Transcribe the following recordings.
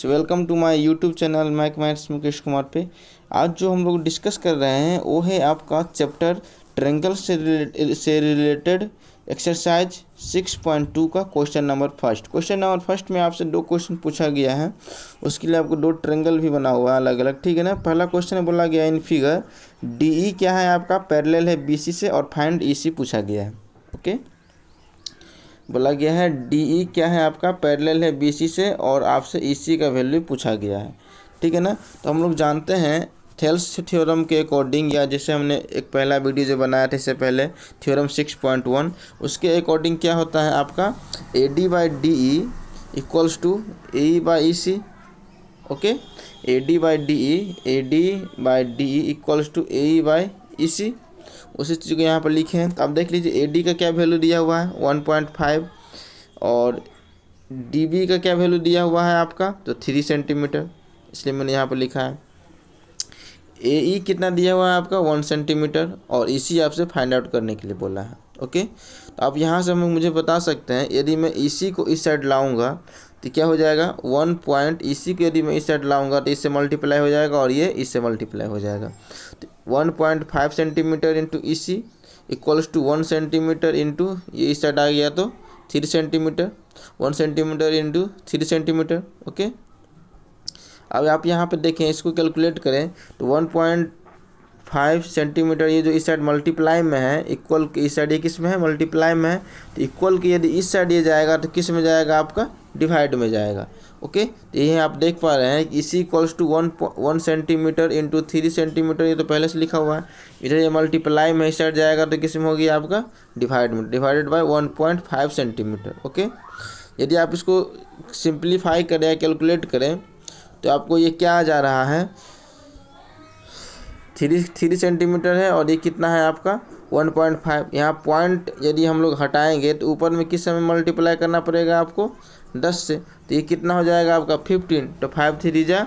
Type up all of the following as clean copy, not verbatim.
So welcome to my YouTube channel mathematics Mukesh Kumar पे। आज जो हम लोग डिस्कस कर रहे हैं वो है आपका चैप्टर ट्रायंगल से रिलेटेड एक्सरसाइज 6.2 का क्वेश्चन नंबर फर्स्ट में आपसे दो क्वेश्चन पूछा गया है। उसके लिए आपको दो ट्रायंगल भी बना हुआ है अलग अलग, ठीक है ना। पहला क्वेश्चन में बोला गया इन फिगर डी क्या है आपका पैरेलल है बी सी से और फाइंड ई सी पूछा गया है। ओके, बोला गया है डी क्या है आपका पैरेलल है बी सी से और आपसे ई सी का वैल्यू पूछा गया है, ठीक है ना। तो हम लोग जानते हैं थेल्स थ्योरम के अकॉर्डिंग, या जैसे हमने एक पहला वीडियो जो बनाया था इससे पहले थ्योरम 6.1, उसके अकॉर्डिंग क्या होता है आपका A D by D E equals to A E by E C. Okay, A D by D E equals to A E by E C. उसी चीज़ को यहाँ पर लिखे हैं। तो आप देख लीजिए ए डी का क्या वैल्यू दिया हुआ है 1.5 और डी बी का क्या वैल्यू दिया हुआ है आपका तो 3 सेंटीमीटर, इसलिए मैंने यहाँ पर लिखा है। ए ई कितना दिया हुआ है आपका 1 सेंटीमीटर और ई सी आपसे फाइंड आउट करने के लिए बोला है। ओके, तो आप यहाँ से मुझे बता सकते हैं यदि मैं ई सी को इस साइड लाऊंगा तो क्या हो जाएगा 1 पॉइंट, ई सी को यदि मैं इस साइड लाऊंगा तो इससे मल्टीप्लाई हो जाएगा और ये इससे मल्टीप्लाई हो जाएगा। तो 1.5 centimetre into E C equals to 1 centimetre into ये इस साइड आ गया तो 3 centimetre, 1 centimetre into 3 centimetre. Okay, अब आप यहाँ पे देखें, इसको कैलकुलेट करें तो 1.5 सेंटीमीटर ये जो इस साइड मल्टीप्लाई में है, इक्वल के इस साइड ये किस में है मल्टीप्लाई में है, तो इक्वल के यदि इस साइड ये जाएगा तो किस में जाएगा आपका डिवाइड में जाएगा। ओके, तो यही आप देख पा रहे हैं कि इसी equals to 1 centimetre into 3 centimetre, ये तो पहले से लिखा हुआ है। इधर ये मल्टीप्लाई में इस साइड जाएगा तो किस में होगी आपका डिवाइड में, डिवाइडेड बाई 1.5 सेंटीमीटर। ओके, यदि आप इसको सिंप्लीफाई करें या कैलकुलेट करें तो आपको ये क्या आ जा रहा है 3 सेंटीमीटर है और ये कितना है आपका 1.5। यहाँ पॉइंट यदि हम लोग हटाएंगे तो ऊपर में किस समय मल्टीप्लाई करना पड़ेगा आपको 10 से, तो ये कितना हो जाएगा आपका 15। तो 5 3 जा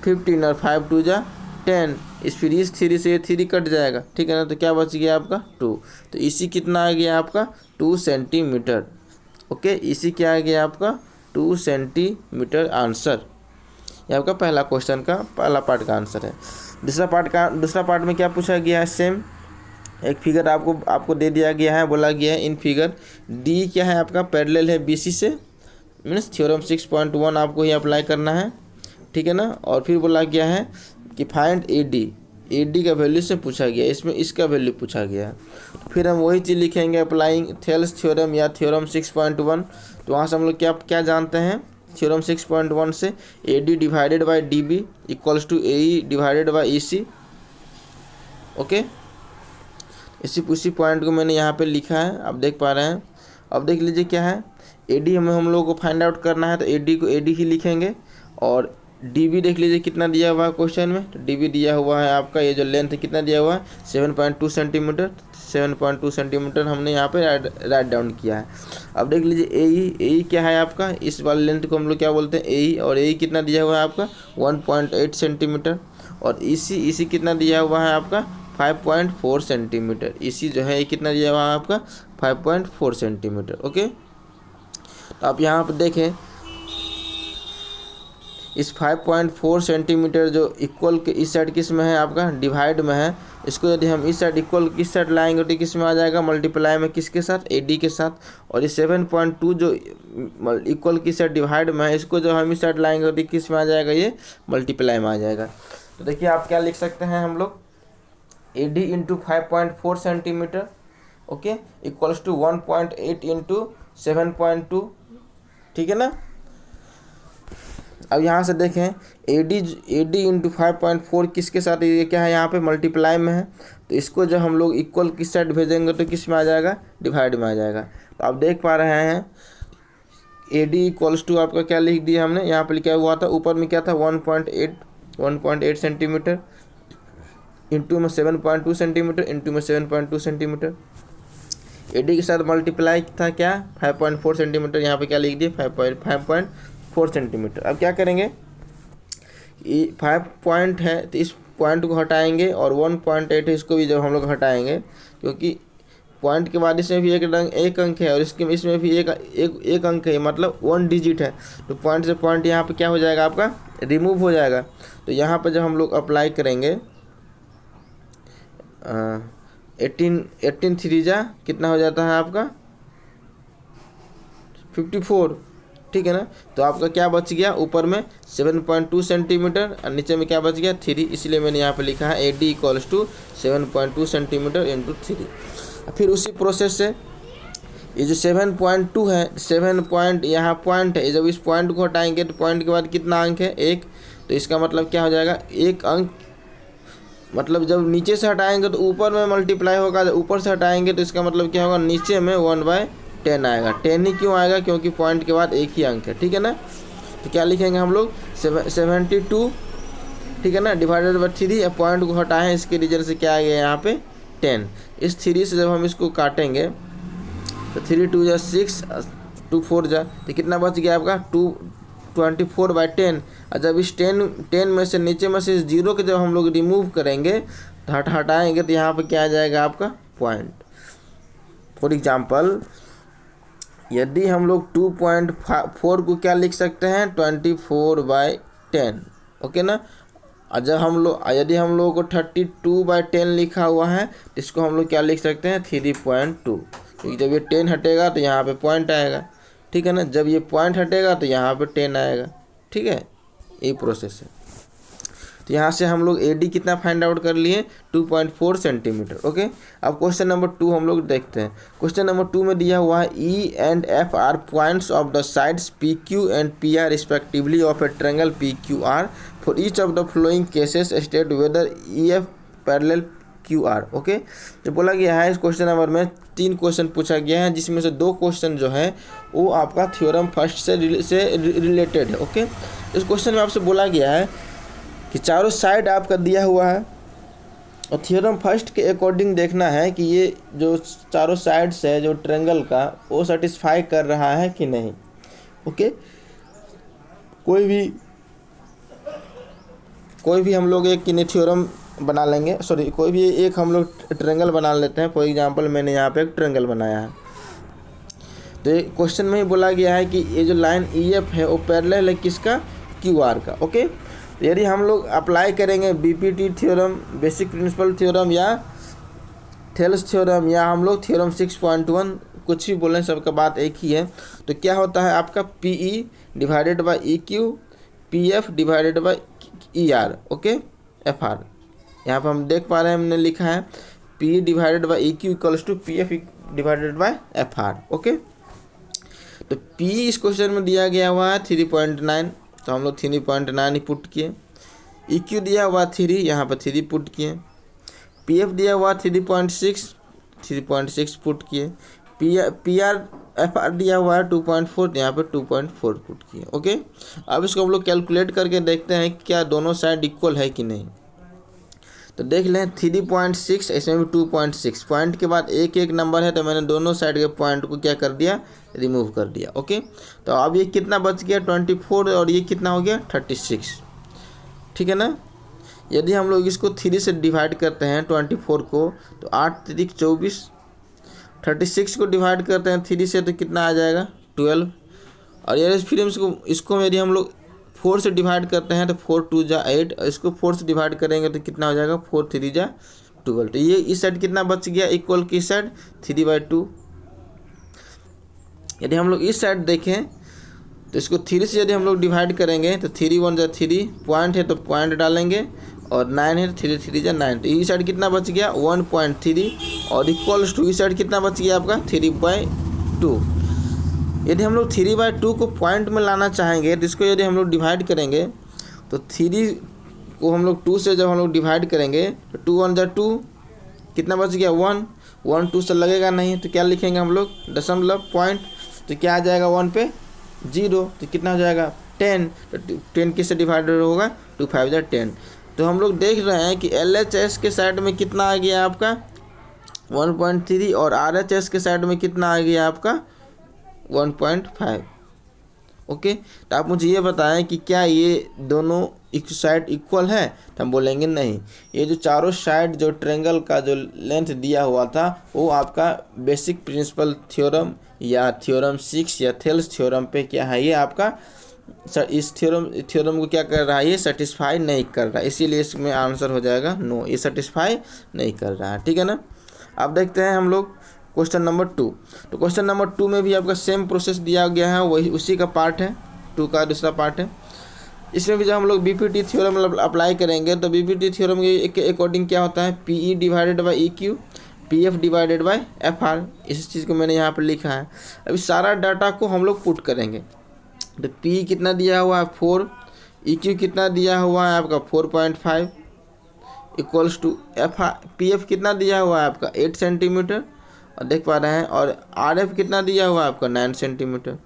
15 और 5 2 जा 10, इस फिर इस 3 से ये 3 कट जाएगा, ठीक है ना। तो क्या बच गया आपका 2, तो इसी कितना आ गया आपका 2 सेंटीमीटर। ओके, इसी क्या आ गया आपका 2 सेंटीमीटर आंसर। ये आपका पहला क्वेश्चन का पहला पार्ट का आंसर है। दूसरा पार्ट में क्या पूछा गया है, सेम एक फिगर आपको दे दिया गया है। बोला गया है इन फिगर डी क्या है आपका पैरेलल है बी सी से, मीन्स थ्योरम 6.1 आपको ही अप्लाई करना है, ठीक है ना। और फिर बोला गया है कि फाइंड ए डी का वैल्यू से पूछा गया, इसमें इसका वैल्यू पूछा गया है। फिर हम वही चीज़ लिखेंगे अप्लाइंग थेल्स थ्योरम या थ्योरम 6.1। तो वहाँ से हम लोग क्या जानते हैं थ्योरम 6.1 से A D divided by D B equals to A E divided by E C. Okay, उसी पॉइंट को मैंने यहाँ पे लिखा है, आप देख पा रहे हैं। अब देख लीजिए क्या है ए डी हमें हम लोगों को फाइंड आउट करना है, तो ए डी को ए डी ही लिखेंगे और डी बी देख लीजिए कितना दिया हुआ है क्वेश्चन में। तो डी बी दिया हुआ है आपका ये जो लेंथ है कितना दिया हुआ है 7.2 सेंटीमीटर। 7.2 सेंटीमीटर हमने यहाँ पे राइट डाउन किया है। अब देख लीजिए ए ई क्या है आपका, इस वाले लेंथ को हम लोग क्या बोलते हैं ए ई, और ए ई कितना दिया हुआ है आपका 1.8 सेंटीमीटर और ई सी कितना दिया हुआ है आपका 5.4 सेंटीमीटर। ई सी जो है ये कितना दिया हुआ है आपका 5.4 सेंटीमीटर। ओके, तो आप यहाँ पर देखें इस 5.4 सेंटीमीटर जो इक्वल के इस साइड किस में है आपका डिवाइड में है, इसको यदि हम इस साइड इक्वल किस साइड लाएंगे तो किस में आ जाएगा मल्टीप्लाई में, किसके साथ ए डी के साथ। और ये 7.2 जो इक्वल की साइड डिवाइड में है, इसको जो हम इस साइड लाएंगे तो किस में आ जाएगा ये मल्टीप्लाई में आ जाएगा। तो देखिए आप क्या लिख सकते हैं हम लोग A D into 5.4 centimetre, okay, equals to 1.8 into 7.2, ठीक है ना। अब यहाँ से देखें ए डी इंटू 5.4 किसके साथ ये क्या है यहाँ पे मल्टीप्लाई में है, तो इसको जब हम लोग इक्वल किस साइड भेजेंगे तो किस में आ जाएगा डिवाइड में आ जाएगा। तो आप देख पा रहे हैं ए डी इक्वल्स टू आपका क्या लिख दिया हमने यहाँ पे लिखा हुआ था, ऊपर में क्या था 1.8 सेंटीमीटर इंटू में 7.2 सेंटीमीटर इंटू में 7.2 सेंटीमीटर। ए डी के साथ मल्टीप्लाई था क्या 5.4 सेंटीमीटर, यहाँ पे क्या लिख दिया 5.4 सेंटीमीटर। अब क्या करेंगे 5 पॉइंट है तो इस पॉइंट को हटाएंगे और 1.8 है इसको भी जब हम लोग हटाएंगे, क्योंकि पॉइंट के बाद इसमें भी एक अंक है और इसमें भी एक अंक है, मतलब 1 डिजिट है। तो पॉइंट से पॉइंट यहाँ पे क्या हो जाएगा आपका, रिमूव हो जाएगा। तो यहाँ पर जब हम लोग अप्लाई करेंगे 18 3 जा कितना हो जाता है आपका 54, ठीक है ना। तो आपका क्या बच गया, ऊपर में 7.2 सेंटीमीटर और नीचे में क्या बच गया 3, इसलिए मैंने यहाँ पे लिखा है AD = 7.2 सेंटीमीटर × 3। फिर उसी प्रोसेस से ये जो 7.2 है, 7 पॉइंट यहाँ पॉइंट है, जब इस पॉइंट को हटाएंगे तो पॉइंट के बाद कितना अंक है 1, तो इसका मतलब क्या हो जाएगा 1 अंक, मतलब जब नीचे से हटाएंगे तो ऊपर में मल्टीप्लाई होगा, जब ऊपर से हटाएंगे तो इसका मतलब क्या होगा नीचे में 1/10 आएगा। 10 ही क्यों आएगा, क्योंकि पॉइंट के बाद एक ही अंक है, ठीक है ना। तो क्या लिखेंगे हम लोग 72, ठीक है ना, डिवाइडेड बाय 3, पॉइंट को हटाएं, इसके रिजल्ट से क्या आ गया यहाँ पे 10। इस 3 से जब हम इसको काटेंगे तो 3 2 जा 6, 2 4 जा, तो कितना बच गया आपका 24/10। और जब इस 10 में से नीचे में से 0 के जब हम लोग रिमूव करेंगे तो हटाएंगे तो यहाँ पे क्या आ जाएगा आपका पॉइंट। फॉर एग्जांपल यदि हम लोग 2.4 को क्या लिख सकते हैं 24/10, ओके ना। और जब यदि हम लोग को 32/10 लिखा हुआ है तो इसको हम लोग क्या लिख सकते हैं 3.2, क्योंकि जब ये 10 हटेगा तो यहाँ पे पॉइंट आएगा, ठीक है ना। जब ये पॉइंट हटेगा तो यहाँ पे 10 आएगा, ठीक है। यही प्रोसेस है। तो यहाँ से हम लोग AD कितना फाइंड आउट कर लिए 2.4 सेंटीमीटर, ओके। अब क्वेश्चन नंबर 2 हम लोग देखते हैं। क्वेश्चन नंबर 2 में दिया हुआ है E and F are points of the sides PQ and PR respectively of a triangle PQR। For each of the following cases state whether EF parallel QR, okay. जो बोला गया है इस क्वेश्चन नंबर में 3 क्वेश्चन पूछा गया है, जिसमें से 2 क्वेश्चन जो है वो आपका थ्योरम फर्स्ट से रिलेटेड है, ओके। इस क्वेश्चन में आपसे बोला गया है कि चारों साइड आपका दिया हुआ है और थ्योरम फर्स्ट के अकॉर्डिंग देखना है कि ये जो चारों साइड्स है जो ट्रायंगल का वो सेटिस्फाई कर रहा है कि नहीं, ओके। कोई भी हम लोग एक थ्योरम बना लेंगे, सॉरी कोई भी एक हम लोग ट्रायंगल बना लेते हैं। फॉर एग्जांपल मैंने यहाँ पे एक ट्रायंगल बनाया है, तो ये क्वेश्चन में ही बोला गया है कि ये जो लाइन EF है वो पैरेलल है किसका QR का, ओके। तो यदि हम लोग अप्लाई करेंगे BPT theorem, basic principle theorem या थेल्स थ्योरम या हम लोग थ्योरम 6.1, कुछ भी बोलें सबका बात एक ही है। तो क्या होता है आपका PE divided by EQ, PF divided by ER, okay, FR। यहाँ पर हम देख पा रहे हैं हमने लिखा है PE divided by EQ = PF divided by FR, okay. तो PE इस क्वेश्चन में दिया गया हुआ है 3.9, तो हम लोग 3.9 ही पुट किए। EQ दिया हुआ 3, यहाँ पर 3 पुट किए। PF दिया हुआ 3.6 पुट किए। PR FR दिया हुआ है 2.4, यहाँ पे 2.4 पुट किए, ओके। अब इसको हम लोग कैलकुलेट करके देखते हैं कि क्या दोनों साइड इक्वल है कि नहीं। तो देख लें 3.6, इसमें भी 2.6, पॉइंट के बाद एक नंबर है, तो मैंने दोनों साइड के पॉइंट को क्या कर दिया रिमूव कर दिया, ओके। तो अब ये कितना बच गया 24 और ये कितना हो गया 36, ठीक है ना। यदि हम लोग इसको 3 से डिवाइड करते हैं 24 को तो 8 3 24, 36 को डिवाइड करते हैं 3 से तो कितना आ जाएगा 12। और ये फिर इसको यदि हम लोग 4 से डिवाइड करते हैं तो 4 2 जा 8, और इसको 4 से डिवाइड करेंगे तो कितना हो जाएगा 4 3 जा 12। तो ये इस साइड कितना बच गया इक्वल की साइड 3/2। यदि हम लोग इस साइड देखें तो इसको 3 से यदि हम लोग डिवाइड करेंगे तो 3 1 जा 3, पॉइंट है तो पॉइंट डालेंगे, और 9 है 3 3 जा 9। तो इस साइड कितना बच गया 1.3, और इक्वल्स टू इस साइड कितना बच गया आपका 3/2। यदि हम लोग 3/2 को पॉइंट में लाना चाहेंगे तो इसको यदि हम लोग डिवाइड करेंगे तो 3 को हम लोग 2 से जब हम लोग डिवाइड करेंगे तो 2 1 जा 2, कितना बच गया 1, 1 2 से लगेगा नहीं, तो क्या लिखेंगे हम लोग दशमलव पॉइंट, तो क्या आ जाएगा 1 पे 0, तो कितना हो जाएगा 10। तो 10 किससे डिवाइडेड होगा 2 5 जा 10। तो हम लोग देख रहे हैं कि LHS के साइड में कितना आ गया आपका 1.3, और RHS के साइड में कितना आ गया आपका 1.5, ओके, तो आप मुझे ये बताएं कि क्या ये दोनों साइड इक्वल है, तो हम बोलेंगे नहीं। ये जो चारों साइड जो ट्रायंगल का जो लेंथ दिया हुआ था वो आपका बेसिक प्रिंसिपल थ्योरम या थ्योरम 6 या थेल्स थ्योरम पे क्या है, ये आपका इस थ्योरम को क्या कर रहा है, ये सेटिस्फाई नहीं कर रहा है, इसीलिए इसमें आंसर हो जाएगा नो, ये सेटिस्फाई नहीं कर रहा है। ठीक है ना। अब देखते हैं हम लोग क्वेश्चन नंबर 2। तो क्वेश्चन नंबर 2 में भी आपका सेम प्रोसेस दिया गया है, वही उसी का पार्ट है, 2 का दूसरा पार्ट है। इसमें भी जब हम लोग बीपीटी थ्योरम अप्लाई करेंगे तो बीपीटी थ्योरम के अकॉर्डिंग क्या होता है, PE divided by EQ, PF divided by FR, इस चीज़ को मैंने यहाँ पर लिखा है। अभी सारा डाटा को हम लोग पुट करेंगे, तो पी कितना दिया हुआ है 4, EQ कितना दिया हुआ है आपका 4.5 इक्वल्स टू PF कितना दिया हुआ है आपका 8 सेंटीमीटर, और देख पा रहे हैं, और RF कितना दिया हुआ है आपका 9 सेंटीमीटर।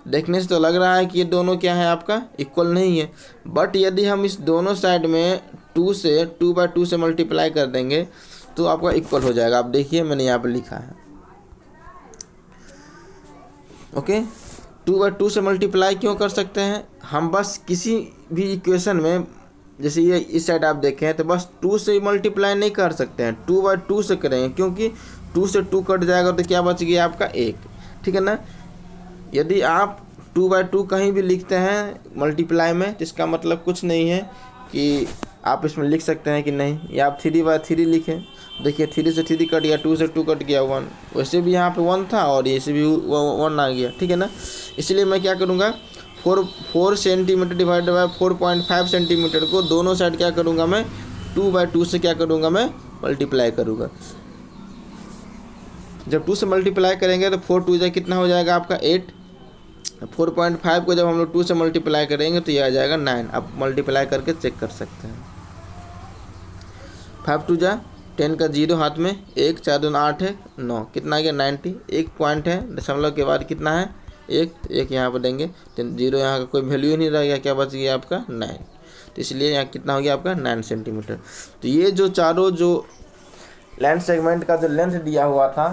देखने से तो लग रहा है कि ये दोनों क्या है आपका इक्वल नहीं है, बट यदि हम इस दोनों साइड में 2 से मल्टीप्लाई कर देंगे तो आपका इक्वल हो जाएगा। आप देखिए मैंने यहाँ पर लिखा है, ओके। 2 से मल्टीप्लाई क्यों कर सकते हैं हम, बस किसी भी इक्वेशन में, जैसे ये इस साइड आप देखें तो बस 2 से मल्टीप्लाई नहीं कर सकते हैं, 2/2 से करेंगे, क्योंकि 2 से 2 कट जाएगा तो क्या बच गया आपका 1। ठीक है ना। यदि आप 2/2 कहीं भी लिखते हैं मल्टीप्लाई में तो इसका मतलब कुछ नहीं है कि आप इसमें लिख सकते हैं कि नहीं, या आप 3/3 लिखें, देखिए 3 से 3 कट गया, 2 से 2 कट गया 1, वैसे भी यहाँ पे 1 था और ये से भी 1 आ गया। ठीक है ना। इसलिए मैं क्या करूँगा, 4 सेंटीमीटर डिवाइडेड बाय 4.5 सेंटीमीटर को दोनों साइड क्या करूँगा मैं 2/2 से क्या करूँगा मैं मल्टीप्लाई करूँगा। जब 2 से मल्टीप्लाई करेंगे तो 4 2 कितना हो जाएगा आपका 8, 4.5 को जब हम लोग 2 से मल्टीप्लाई करेंगे तो ये आ जाएगा 9। आप मल्टीप्लाई करके चेक कर सकते हैं। 5 2 10 का 0 हाथ में, 1 4 2 8 है 9, कितना आ गया 90। एक पॉइंट है, दशमलव के बाद कितना है 1 यहाँ पर देंगे, 0 यहाँ का कोई वैल्यू नहीं रह गया, क्या बच गया आपका 9। तो इसलिए यहाँ कितना हो गया आपका 9 सेंटीमीटर। तो ये जो चारों जो लेंथ सेगमेंट का जो लेंथ दिया हुआ था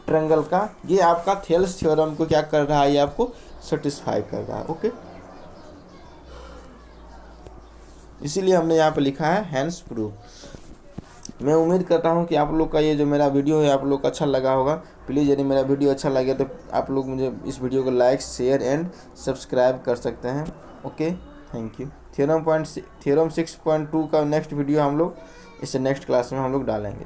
ट्रायंगल का, ये आपका थेल्स थ्योरम को क्या कर रहा है, ये आपको सेटिस्फाई कर रहा है। ओके, इसीलिए हमने यहाँ पे लिखा है हैंस प्रूफ। मैं उम्मीद करता हूँ कि आप लोग का ये जो मेरा वीडियो है आप लोग को अच्छा लगा होगा। प्लीज़ यदि मेरा वीडियो अच्छा लगे तो आप लोग मुझे इस वीडियो को लाइक शेयर एंड सब्सक्राइब कर सकते हैं। Okay, thank you. थ्योरम 6.2 का नेक्स्ट वीडियो हम लोग इससे नेक्स्ट क्लास में हम लोग डालेंगे।